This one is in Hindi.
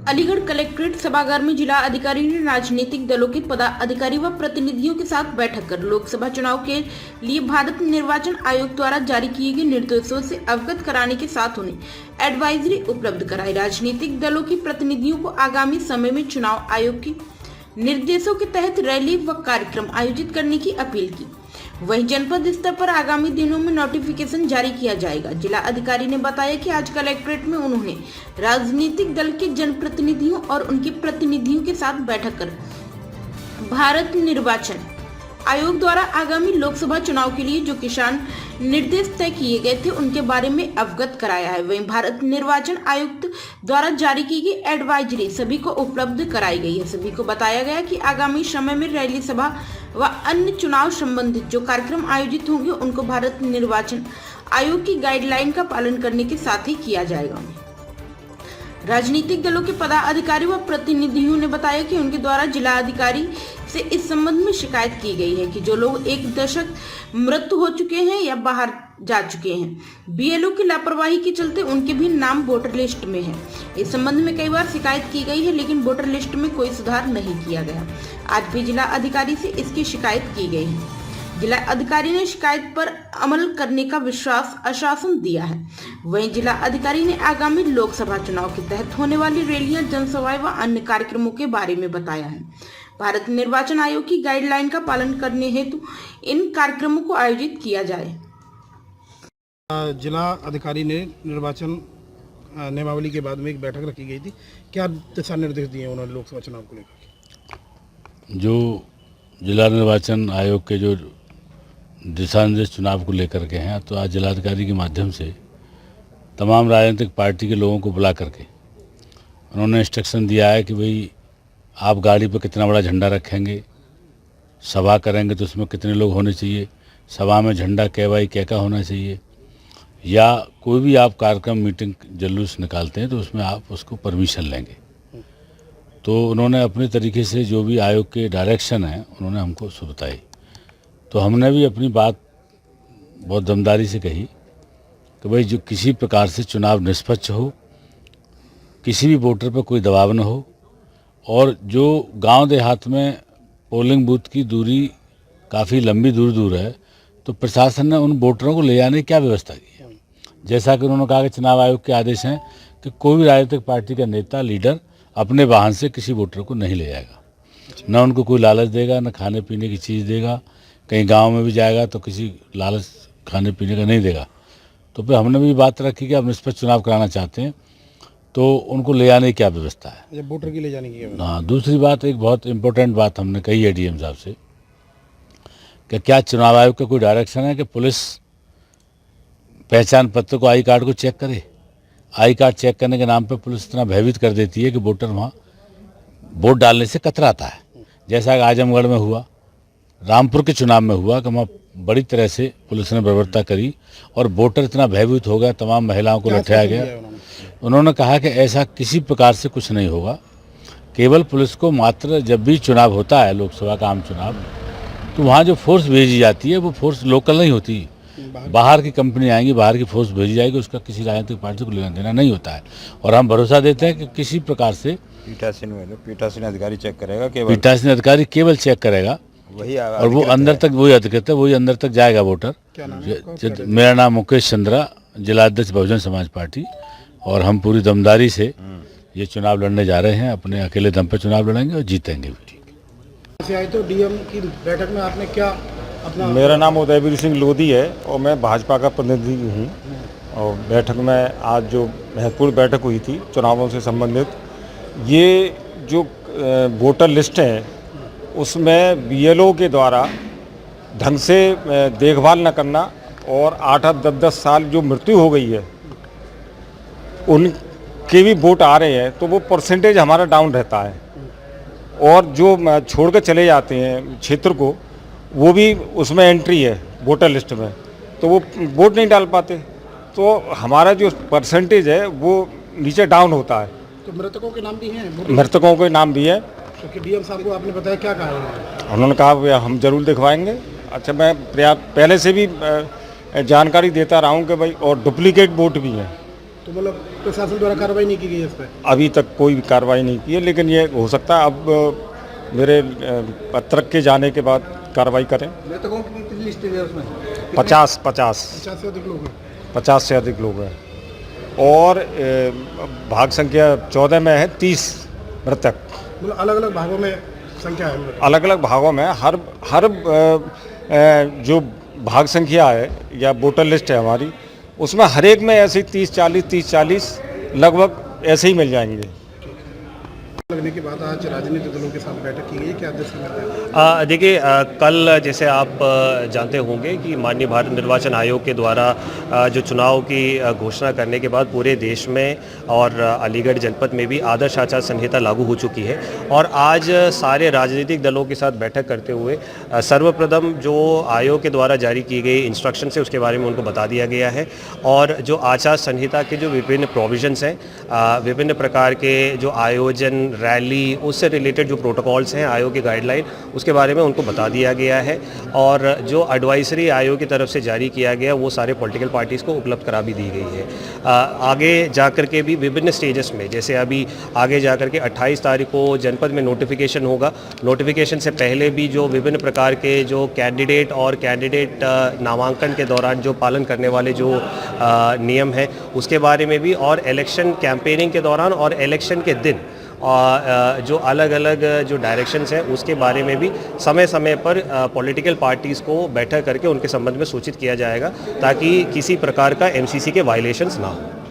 अलीगढ़ कलेक्ट्रेट सभागार में जिला अधिकारी ने राजनीतिक दलों के पदाधिकारी व प्रतिनिधियों के साथ बैठक कर लोकसभा चुनाव के लिए भारत निर्वाचन आयोग द्वारा जारी किए गए निर्देशों से अवगत कराने के साथ उन्हें एडवाइजरी उपलब्ध कराई। राजनीतिक दलों के प्रतिनिधियों को आगामी समय में चुनाव आयोग के निर्देशों के तहत रैली व कार्यक्रम आयोजित करने की अपील की। वहीं जनपद स्तर पर आगामी दिनों में नोटिफिकेशन जारी किया जाएगा। जिला अधिकारी ने बताया कि आज कलेक्ट्रेट में उन्होंने राजनीतिक दल के जनप्रतिनिधियों और उनके प्रतिनिधियों के साथ बैठक कर भारत निर्वाचन आयोग द्वारा आगामी लोकसभा चुनाव के लिए जो किसान निर्देश तय किए गए थे उनके बारे में अवगत कराया है। वहीं भारत निर्वाचन आयुक्त द्वारा जारी की गई एडवाइजरी सभी को उपलब्ध कराई गई है। सभी को बताया गया कि आगामी समय में रैली सभा व अन्य चुनाव संबंधित जो कार्यक्रम आयोजित होंगे उनको भारत निर्वाचन आयोग की गाइडलाइन का पालन करने के साथ ही किया जाएगा। राजनीतिक दलों के पदाधिकारी व प्रतिनिधियों ने बताया कि उनके द्वारा जिला अधिकारी से इस संबंध में शिकायत की गई है कि जो लोग एक दशक मृत्यु हो चुके हैं या बाहर जा चुके हैं, बीएलओ की लापरवाही के चलते उनके भी नाम वोटर लिस्ट में है। इस संबंध में कई बार शिकायत की गई है लेकिन वोटर लिस्ट में कोई सुधार नहीं किया गया। आज भी जिला अधिकारी से इसकी शिकायत की गई है। जिला अधिकारी ने शिकायत पर अमल करने का विश्वास आश्वासन दिया है। वहीं जिला अधिकारी ने आगामी लोकसभा चुनाव के तहत होने वाली रैलियां, जनसभाएं व अन्य कार्यक्रमों के बारे में बताया है। भारत निर्वाचन आयोग की गाइडलाइन का पालन करने हेतु इन कार्यक्रमों को आयोजित किया जाए। जिला अधिकारी ने निर्वाचन नियमावली के बाद में एक बैठक रखी गई थी। क्या दिशा निर्देश दिए उन्होंने लोकसभा चुनाव को लेकर? जो जिला निर्वाचन आयोग के जो दिशा निर्देश चुनाव को लेकर के हैं, तो आज जिलाधिकारी के माध्यम से तमाम राजनीतिक पार्टी के लोगों को बुला करके उन्होंने इंस्ट्रक्शन दिया है कि भाई आप गाड़ी पर कितना बड़ा झंडा रखेंगे, सभा करेंगे तो उसमें कितने लोग होने चाहिए, सभा में झंडा कै बाई कै का होना चाहिए, या कोई भी आप कार्यक्रम मीटिंग जुलूस निकालते हैं तो उसमें आप उसको परमिशन लेंगे। तो उन्होंने अपने तरीके से जो भी आयोग के डायरेक्शन हैं उन्होंने हमको बताई। तो हमने भी अपनी बात बहुत दमदारी से कही कि भाई जो किसी प्रकार से चुनाव निष्पक्ष हो, किसी भी वोटर पर कोई दबाव न हो, और जो गांव देहात में पोलिंग बूथ की दूरी काफ़ी लंबी दूर है, तो प्रशासन ने उन वोटरों को ले जाने की क्या व्यवस्था की है। जैसा कि उन्होंने कहा कि चुनाव आयोग के आदेश हैं कि कोई भी राजनीतिक पार्टी का नेता, लीडर अपने वाहन से किसी वोटर को नहीं ले जाएगा, न उनको कोई लालच देगा, न खाने पीने की चीज़ देगा। कहीं गांव में भी जाएगा तो किसी लालच खाने पीने का नहीं देगा। तो फिर हमने भी बात रखी कि आप निष्पक्ष चुनाव कराना चाहते हैं तो उनको ले जाने की क्या व्यवस्था है, वोटर की ले जाने की। हाँ, दूसरी बात, एक बहुत इम्पोर्टेंट बात हमने कही है डीएम साहब से कि क्या चुनाव आयोग का कोई डायरेक्शन है कि पुलिस पहचान पत्र को, आई कार्ड को चेक करे। आई कार्ड चेक करने के नाम पर पुलिस इतना भयभीत कर देती है कि वोटर वहाँ वोट डालने से कतराता है। जैसा कि आजमगढ़ में हुआ, रामपुर के चुनाव में हुआ कि वहाँ बड़ी तरह से पुलिस ने बर्बरता करी और वोटर इतना भयभीत हो गया, तमाम महिलाओं को लठाया गया। उन्होंने कहा कि ऐसा किसी प्रकार से कुछ नहीं होगा। केवल पुलिस को मात्र जब भी चुनाव होता है, लोकसभा का आम चुनाव, तो वहाँ जो फोर्स भेजी जाती है वो फोर्स लोकल नहीं होती, बाहर की कंपनी आएंगी, बाहर की फोर्स भेजी जाएगी, उसका किसी राजनीतिक पार्टी को लेना देना नहीं होता है। और हम भरोसा देते हैं कि किसी प्रकार से पीठासीन अधिकारी चेक करेगा, पीठासीन अधिकारी केवल चेक करेगा वही, और वो अंदर तक, वही अधिकृत है, वही अंदर तक जाएगा वोटर। मेरा नाम मुकेश चंद्रा, जिलाध्यक्ष बहुजन समाज पार्टी, और हम पूरी दमदारी से ये चुनाव लड़ने जा रहे हैं। अपने अकेले दम पर चुनाव लड़ेंगे और जीतेंगे भी। तो डीएम की बैठक में आपने क्या अपना? मेरा नाम उदयवीर सिंह लोधी है और मैं भाजपा का प्रतिनिधि हूँ। और बैठक में आज जो महत्वपूर्ण बैठक हुई थी चुनावों से संबंधित, ये जो वोटर लिस्ट है उसमें बीएलओ के द्वारा ढंग से देखभाल न करना और 8-8, 10-10 साल जो मृत्यु हो गई है उनके भी वोट आ रहे हैं, तो वो परसेंटेज हमारा डाउन रहता है। और जो छोड़ कर चले जाते हैं क्षेत्र को, वो भी उसमें एंट्री है वोटर लिस्ट में, तो वो वोट नहीं डाल पाते, तो हमारा जो परसेंटेज है वो नीचे डाउन होता है। तो मृतकों के नाम भी हैं? मृतकों के नाम भी है। तो डीएम साहब को आपने बताया, क्या कहा? उन्होंने कहा हम जरूर दिखवाएंगे। अच्छा, मैं पहले से भी जानकारी देता रहा हूँ कि भाई, और डुप्लीकेट वोट भी हैं, तो मतलब प्रशासन द्वारा कार्रवाई नहीं की गई है इस पर? अभी तक कोई कार्रवाई नहीं की है, लेकिन ये हो सकता है अब मेरे पत्रक के जाने के बाद कार्रवाई करें। मृतकों की कितनी लिस्ट है उसमें? 50 50 से अधिक लोग हैं। 50 से अधिक लोग हैं और भाग संख्या 14 में है 30 मृतक। मतलब अलग अलग भागों में संख्या है मृतक? अलग अलग भागों में हर जो भाग संख्या है या वोटर लिस्ट है हमारी, उसमें हर एक में ऐसे 30-40 लगभग ऐसे ही मिल जाएंगे। लगने के बाद आज राजनीतिक दलों के साथ बैठक की गई, क्या अध्यक्ष ने? देखिए, कल जैसे आप जानते होंगे कि माननीय भारत निर्वाचन आयोग के द्वारा जो चुनाव की घोषणा करने के बाद पूरे देश में और अलीगढ़ जनपद में भी आदर्श आचार संहिता लागू हो चुकी है और आज सारे राजनीतिक दलों के साथ बैठक करते हुए सर्वप्रथम जो आयोग के द्वारा जारी की गई इंस्ट्रक्शन है उसके बारे में उनको बता दिया गया है और जो आचार संहिता के जो विभिन्न प्रोविजंस हैं, विभिन्न प्रकार के जो आयोजन, रैली, उससे रिलेटेड जो प्रोटोकॉल्स हैं, आयोग की गाइडलाइन, उसके बारे में उनको बता दिया गया है और जो एडवाइजरी आयोग की तरफ से जारी किया गया वो सारे पॉलिटिकल पार्टीज़ को उपलब्ध करा भी दी गई है। आगे जाकर के भी विभिन्न स्टेजेस में, जैसे अभी आगे जाकर के 28 तारीख को जनपद में नोटिफिकेशन होगा। नोटिफिकेशन से पहले भी जो विभिन्न प्रकार के जो कैंडिडेट और कैंडिडेट नामांकन के दौरान जो पालन करने वाले जो नियम हैं उसके बारे में भी और इलेक्शन कैंपेनिंग के दौरान और इलेक्शन के दिन जो अलग अलग जो डायरेक्शंस हैं उसके बारे में भी समय समय पर पॉलिटिकल पार्टीज़ को बैठक करके उनके संबंध में सूचित किया जाएगा ताकि किसी प्रकार का एमसीसी के वायलेशंस ना हो।